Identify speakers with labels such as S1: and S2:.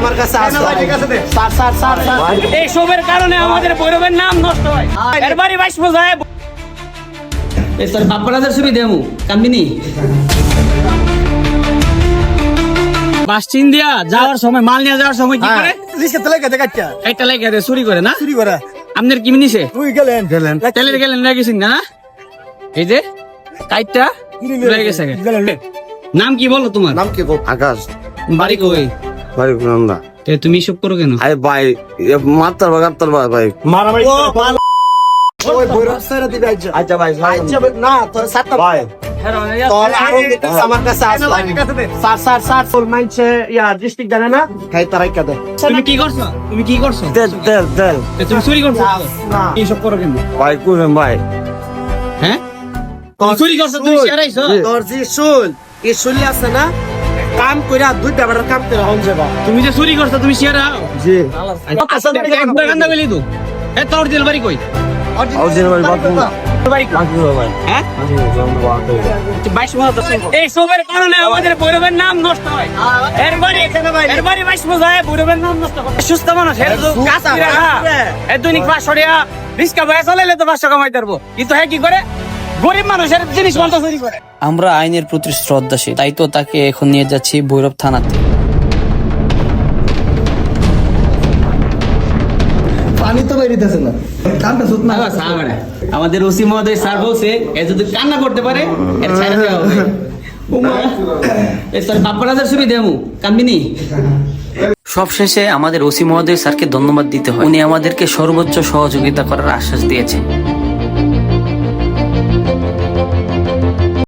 S1: আমার কাছে আছে।
S2: এইসবের কারণে আমাদের ভৈরবের নাম নষ্ট হয়। এরবারই 22 বোঝায় তোর বাপ্পারাজের ছবি দেমু কামিনি বাস চিন দিয়া যাওয়ার সময় মাল নিয়ে যাওয়ার সময় কি করে একটা লাগে দেয় চুরি করে না আপনার কি মিনিছে তেলের গেলেন লাগেছেন না এই যে কাইটটা রয়ে গেছে নাম কি বলো তোমার
S1: নাম কি আকাশ
S2: বাড়ি কই
S1: ভাই নন্দা
S2: তুমি এসব করো কেন
S1: আরে ভাই মাত্র ভাই মারামারি ওই বৈরব স্যার দিবে আচ্ছা ভাই আচ্ছা না তোর সাতটা ভাই তোর আরো আমার কাছে আছে স্যার ফুল মাইন্ডে ইয়া ডিস্ট্রিক্ট জানে না খাই তারাই কাদে
S2: তুমি কি করছো
S1: তেল
S2: তুমি চুরি করছো
S1: না
S2: এইসব করো কেন
S1: ভাই কুরেন ভাই
S2: হ্যাঁ তুমি চুরি করছো তুমি শেয়ারাইছো
S1: তোর জি শুন এই শুনলি আছে না কাম কইরা দুইটা বেটার কাম করে হন যাবা
S2: তুমি যে চুরি করছো তুমি শেয়ারাও
S1: জি
S2: আসলে গান্দা গলি তো এ তোর দিল বাড়ি কই
S1: অরিজিনাল বাথরুম
S2: বাড়ি কই
S1: ভাই
S2: হ্যাঁ 22 বোঝা এই সবের কারণে আমাদের ভৈরবের নাম নষ্ট হয় এরবারই 22 বোঝায় ভৈরবের নাম নষ্ট হয় সুস্থ মানুষ এর কাজ করে এর দৈনিক 500 টাকা রিস্কা বয়ে চলাইলে তো 500 কামাই পারবো কিন্তু হ্যাঁ কি করে গরিব মানুষের জিনিস মাল চুরি করে।
S3: আমরা আইনের প্রতি শ্রদ্ধাশীল, তাই তো তাকে এখন নিয়ে যাচ্ছি ভৈরব থানাতে।
S4: পানি তো বেরিতেছে না, কানটা সুত না।
S2: আমাদের ওসি মহোদয় স্যার বলছে এ যদি কান্না করতে পারে এর ছাইরা দেওয়া হবে। স্যার বাপ্পারাজের ছবি দেমু কামিনি
S3: সবশেষে আমাদের ওসি মহোদয় স্যারকে ধন্যবাদ দিতে হয়, উনি আমাদেরকে সর্বোচ্চ সহযোগিতা করার আশ্বাস দিয়েছে।